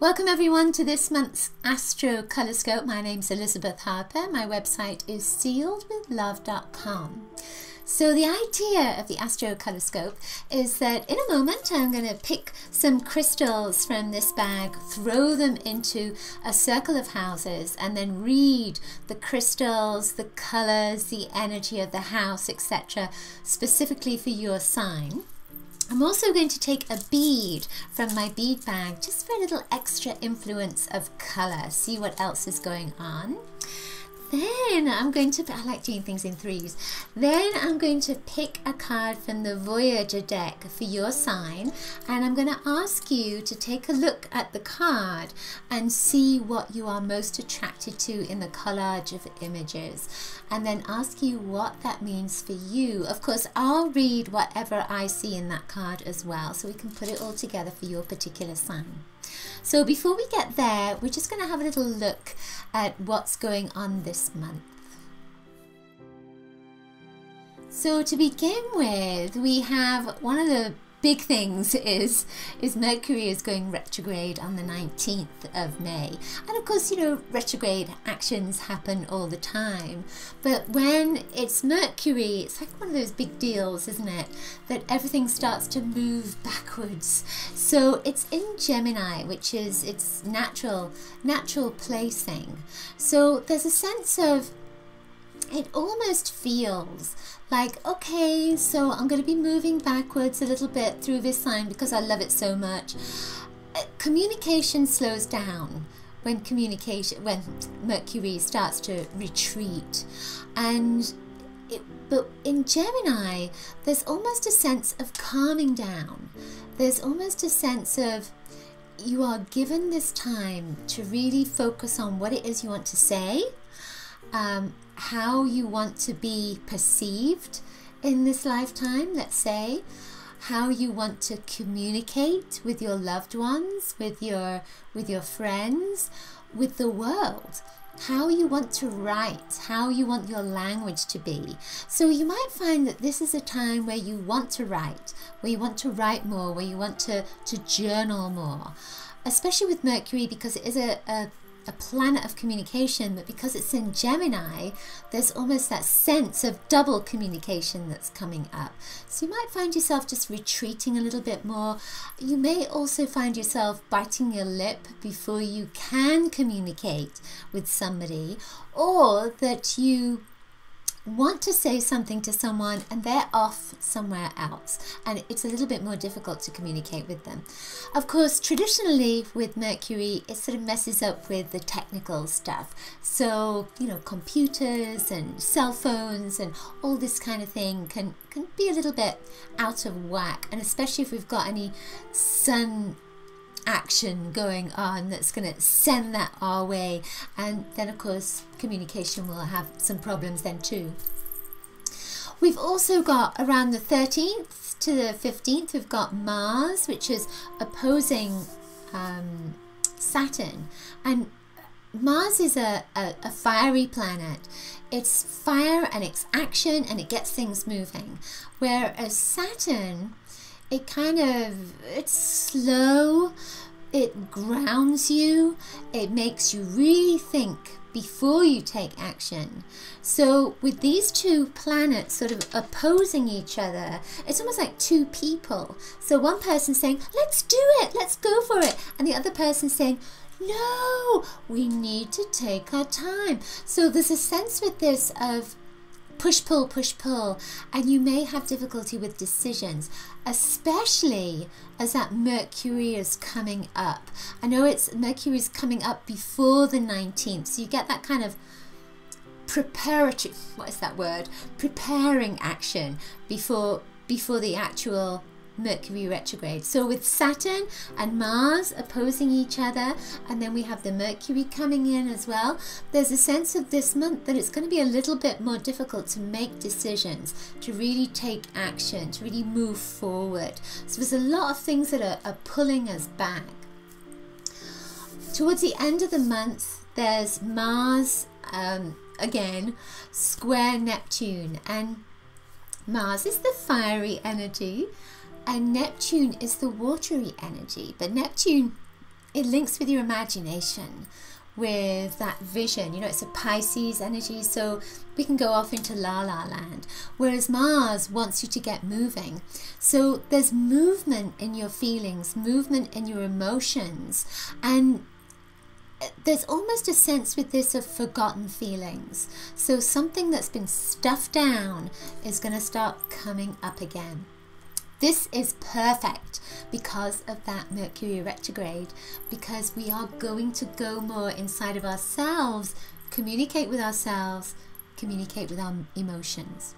Welcome everyone to this month's Astrocolorscope. My name's Elizabeth Harper. My website is sealedwithlove.com. So the idea of the Astrocolorscope is that in a moment I'm going to pick some crystals from this bag, throw them into a circle of houses, and then read the crystals, the colors, the energy of the house, etc., specifically for your sign. I'm also going to take a bead from my bead bag just for a little extra influence of color, see what else is going on. Then I'm going to, I like doing things in threes, then I'm going to pick a card from the Voyager deck for your sign, and I'm going to ask you to take a look at the card and see what you are most attracted to in the collage of images, and then ask you what that means for you. Of course, I'll read whatever I see in that card as well, so we can put it all together for your particular sign. So before we get there, we're just going to have a little look at what's going on this month. So to begin with, we have one of the big things is Mercury is going retrograde on the 19th of May. And of course, you know, retrograde actions happen all the time. But when it's Mercury, it's like one of those big deals, isn't it? That everything starts to move backwards. So it's in Gemini, which is its natural placing. So there's a sense of, it almost feels like, okay, so I'm going to be moving backwards a little bit through this sign because I love it so much. Communication slows down when Mercury starts to retreat. But in Gemini, there's almost a sense of calming down. There's almost a sense of, you are given this time to really focus on what it is you want to say, how you want to be perceived in this lifetime, let's say, how you want to communicate with your loved ones, with your friends, with the world, how you want to write, how you want your language to be. So you might find that this is a time where you want to write, where you want to write more, where you want to journal more, especially with Mercury, because it is a planet of communication, but because it's in Gemini, there's almost that sense of double communication that's coming up. So you might find yourself just retreating a little bit more. You may also find yourself biting your lip before you can communicate with somebody, or that you want to say something to someone and they're off somewhere else, and it's a little bit more difficult to communicate with them. Of course, traditionally with Mercury, it sort of messes up with the technical stuff. So, you know, computers and cell phones and all this kind of thing can be a little bit out of whack, and especially if we've got any sun action going on that's going to send that our way, and then of course communication will have some problems then too. We've also got around the 13th to the 15th, we've got Mars, which is opposing Saturn, and Mars is a fiery planet. It's fire and it's action and it gets things moving, whereas Saturn, it's slow, it grounds you, it makes you really think before you take action. So with these two planets sort of opposing each other, it's almost like two people. So one person saying, let's do it, let's go for it, and the other person saying, no, we need to take our time. So there's a sense with this of push, pull, and you may have difficulty with decisions, especially as that Mercury is coming up. I know Mercury is coming up before the 19th, so you get that kind of preparatory, what is that word? Preparing action before the actual Mercury retrograde. So with Saturn and Mars opposing each other, and then we have the Mercury coming in as well, there's a sense of this month that it's going to be a little bit more difficult to make decisions, to really take action, to really move forward. So there's a lot of things that are pulling us back. Towards the end of the month, there's Mars again square Neptune, and Mars is the fiery energy and Neptune is the watery energy, but Neptune it links with your imagination, with that vision. You know, it's a Pisces energy, so we can go off into la la land, whereas Mars wants you to get moving. So there's movement in your feelings, movement in your emotions, and there's almost a sense with this of forgotten feelings. So something that's been stuffed down is going to start coming up again. This is perfect because of that Mercury retrograde, because we are going to go more inside of ourselves, communicate with ourselves, communicate with our emotions.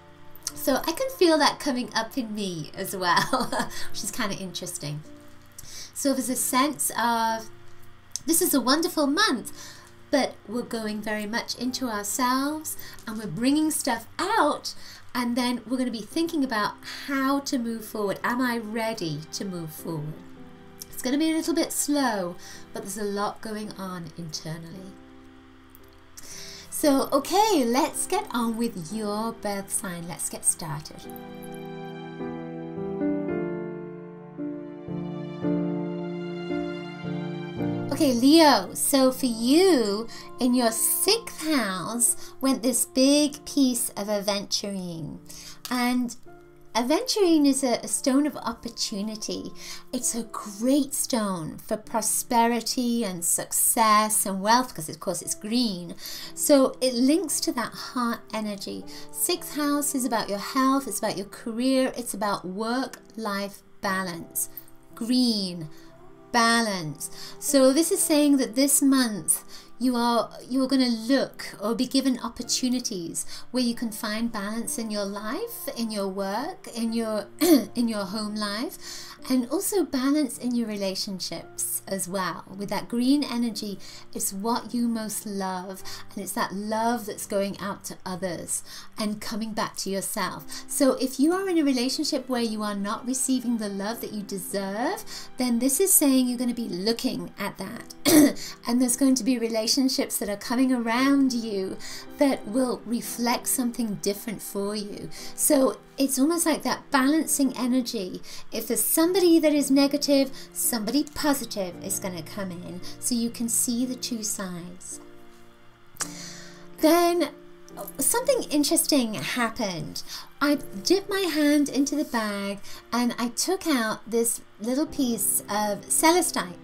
So I can feel that coming up in me as well, which is kind of interesting. So there's a sense of, this is a wonderful month, but we're going very much into ourselves and we're bringing stuff out. And then we're going to be thinking about how to move forward. Am I ready to move forward? It's going to be a little bit slow, but there's a lot going on internally. So, okay, let's get on with your birth sign. Let's get started. Okay, Leo, so for you, in your 6th house went this big piece of aventurine. And aventurine is a stone of opportunity. It's a great stone for prosperity and success and wealth, because of course it's green. So it links to that heart energy. 6th house is about your health, it's about your career, it's about work-life balance. Green. Balance. So this is saying that this month you're going to look or be given opportunities where you can find balance in your life, in your work, in your in your home life, and also balance in your relationships as well. With that green energy, it's what you most love, and it's that love that's going out to others and coming back to yourself. So if you are in a relationship where you are not receiving the love that you deserve, then this is saying you're going to be looking at that. And there's going to be relationships that are coming around you that will reflect something different for you. So it's almost like that balancing energy. If there's somebody that is negative, somebody positive is going to come in, so you can see the two sides. Then something interesting happened. I dipped my hand into the bag and I took out this little piece of celestite.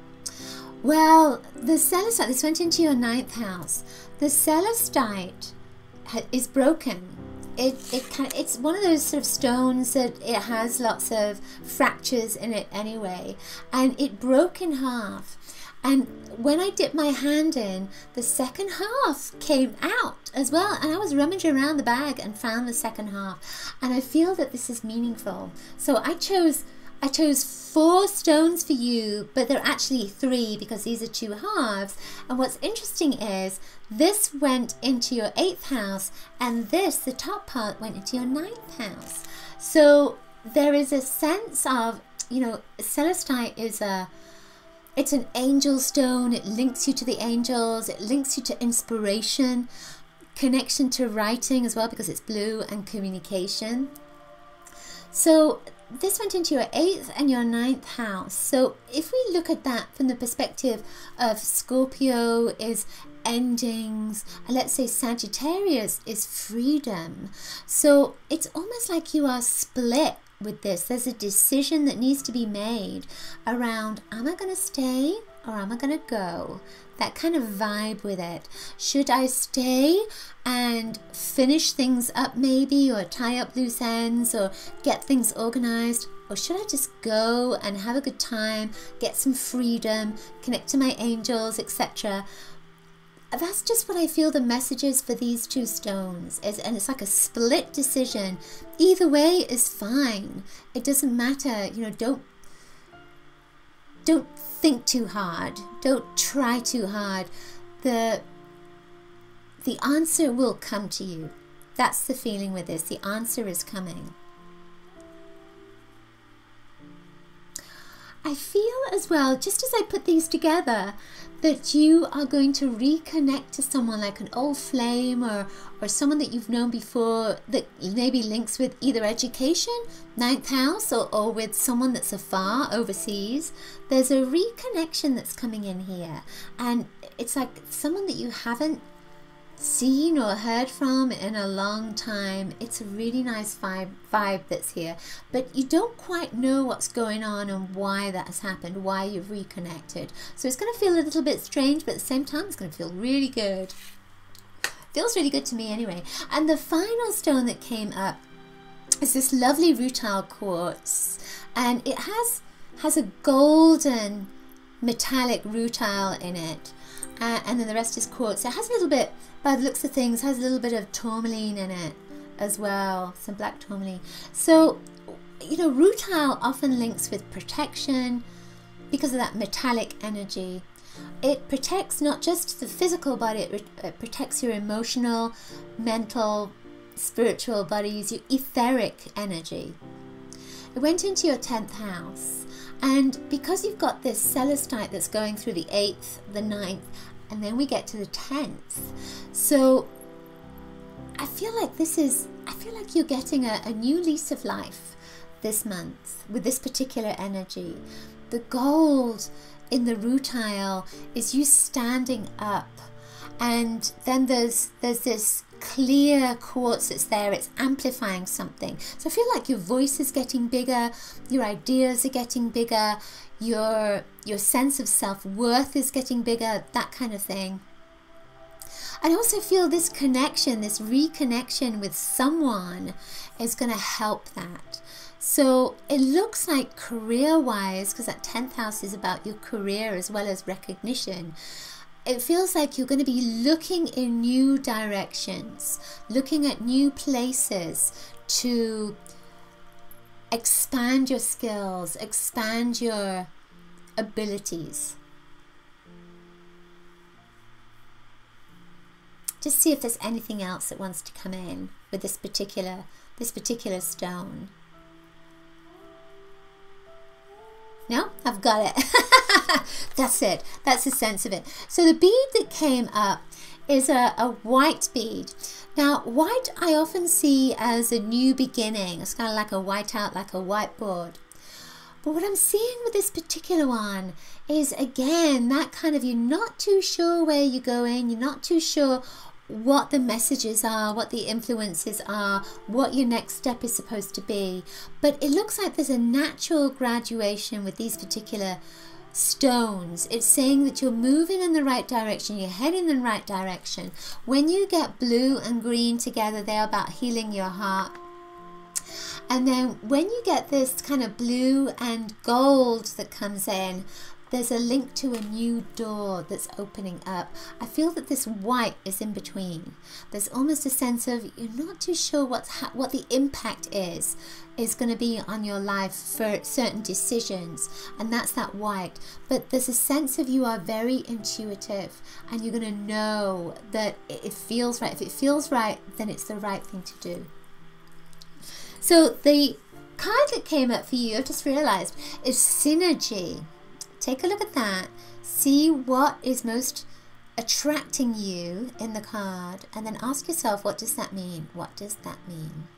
Well, the celestite, this went into your 9th house. The celestite is broken. It's one of those sort of stones that it has lots of fractures in it anyway, and it broke in half. And when I dipped my hand in, the second half came out as well, and I was rummaging around the bag and found the second half, and I feel that this is meaningful. So I chose 4 stones for you, but they're actually 3 because these are 2 halves. And what's interesting is this went into your 8th house, and this, the top part, went into your 9th house. So there is a sense of, you know, celestite is it's an angel stone. It links you to the angels. It links you to inspiration, connection to writing as well, because it's blue, and communication. So this went into your 8th and your 9th house. So if we look at that from the perspective of Scorpio is endings, and let's say Sagittarius is freedom. So it's almost like you are split with this. There's a decision that needs to be made around, am I going to stay or am I going to go? That kind of vibe with it. Should I stay and finish things up maybe, or tie up loose ends, or get things organized? Or should I just go and have a good time, get some freedom, connect to my angels, etc.? That's just what I feel the message is for these 2 stones. And it's like a split decision. Either way is fine. It doesn't matter. You know, don't think too hard. Don't try too hard. The answer will come to you. That's the feeling with this. The answer is coming. I feel as well, just as I put these together, that you are going to reconnect to someone like an old flame or someone that you've known before that maybe links with either education, 9th house, or with someone that's afar overseas. There's a reconnection that's coming in here, and it's like someone that you haven't seen or heard from in a long time. It's a really nice vibe that's here, but you don't quite know what's going on and why that has happened, why you've reconnected. So it's going to feel a little bit strange, but at the same time it's going to feel really good. Feels really good to me anyway. And the final stone that came up is this lovely rutile quartz, and it has a golden metallic rutile in it, and then the rest is quartz. It has a little bit, by the looks of things, has a little bit of tourmaline in it as well, some black tourmaline. So, you know, rutile often links with protection because of that metallic energy. It protects not just the physical body, it protects your emotional, mental, spiritual bodies, your etheric energy. It went into your 10th house, and because you've got this celestite that's going through the 8th, the 9th, and then we get to the 10th. So I feel like you're getting a new lease of life this month with this particular energy. The gold in the rutile is you standing up, and then there's this clear quartz that's there. It's amplifying something. So I feel like your voice is getting bigger, your ideas are getting bigger, your sense of self-worth is getting bigger, that kind of thing. I also feel this connection, this reconnection with someone is going to help that. So it looks like career-wise, because that 10th house is about your career as well as recognition, it feels like you're going to be looking in new directions, looking at new places to expand your skills, expand your abilities. Just see if there's anything else that wants to come in with this particular stone. No, I've got it. That's it. That's the sense of it. So the bead that came up is a white bead. Now, white I often see as a new beginning. It's kind of like a whiteout, like a whiteboard. But what I'm seeing with this particular one is, again, that kind of, you're not too sure where you're going. You're not too sure what the messages are, what the influences are, what your next step is supposed to be. But it looks like there's a natural graduation with these particular stones. It's saying that you're moving in the right direction, you're heading in the right direction. When you get blue and green together, they're about healing your heart. And then when you get this kind of blue and gold that comes in, there's a link to a new door that's opening up. I feel that this white is in between. There's almost a sense of you're not too sure what the impact is going to be on your life for certain decisions, and that's that white. But there's a sense of you are very intuitive, and you're going to know that it feels right. If it feels right, then it's the right thing to do. So the card that came up for you, I've just realized, is synergy. Take a look at that. See what is most attracting you in the card, and then ask yourself, what does that mean? What does that mean?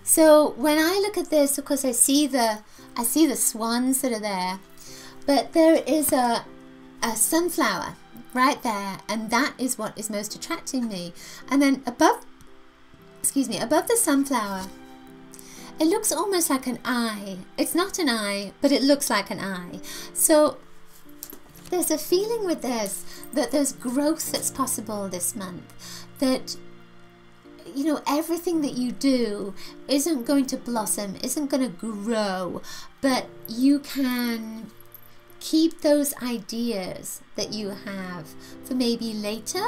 So when I look at this, of course, I see the swans that are there, but there is a sunflower right there, and that is what is most attracting me. And then above the sunflower, it looks almost like an eye. It's not an eye, but it looks like an eye. So there's a feeling with this that there's growth that's possible this month. That, you know, everything that you do isn't going to blossom, isn't going to grow, but you can keep those ideas that you have for maybe later,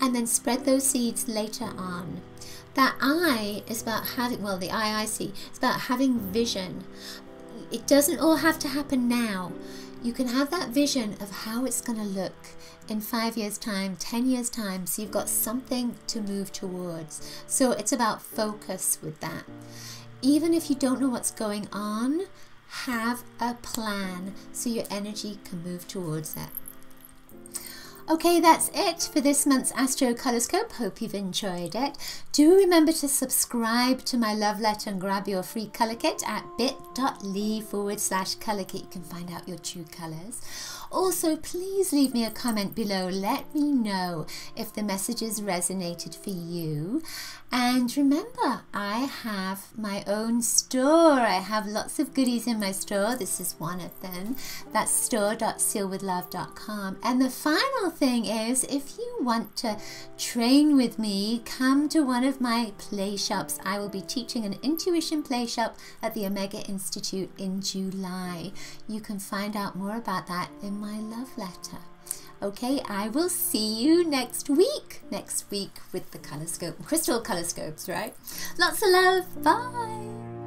and then spread those seeds later on. That eye is about having, well, the eye I see, it's about having vision. It doesn't all have to happen now. You can have that vision of how it's going to look in 5 years' time, 10 years' time, so you've got something to move towards. So it's about focus with that. Even if you don't know what's going on, have a plan so your energy can move towards it. Okay, that's it for this month's Astrocolorscope. Hope you've enjoyed it. Do remember to subscribe to my love letter and grab your free colour kit at bit.ly/colour kit. You can find out your true colours. Also, please leave me a comment below. Let me know if the messages resonated for you. And remember, I have my own store. I have lots of goodies in my store. This is one of them. That's store.sealedwithlove.com. And the final thing is, if you want to train with me, come to one of my play shops. I will be teaching an intuition play shop at the Omega Institute in July. You can find out more about that in my love letter. Okay, I will see you next week with the Colorscope, crystal Colorscopes, right? Lots of love. Bye.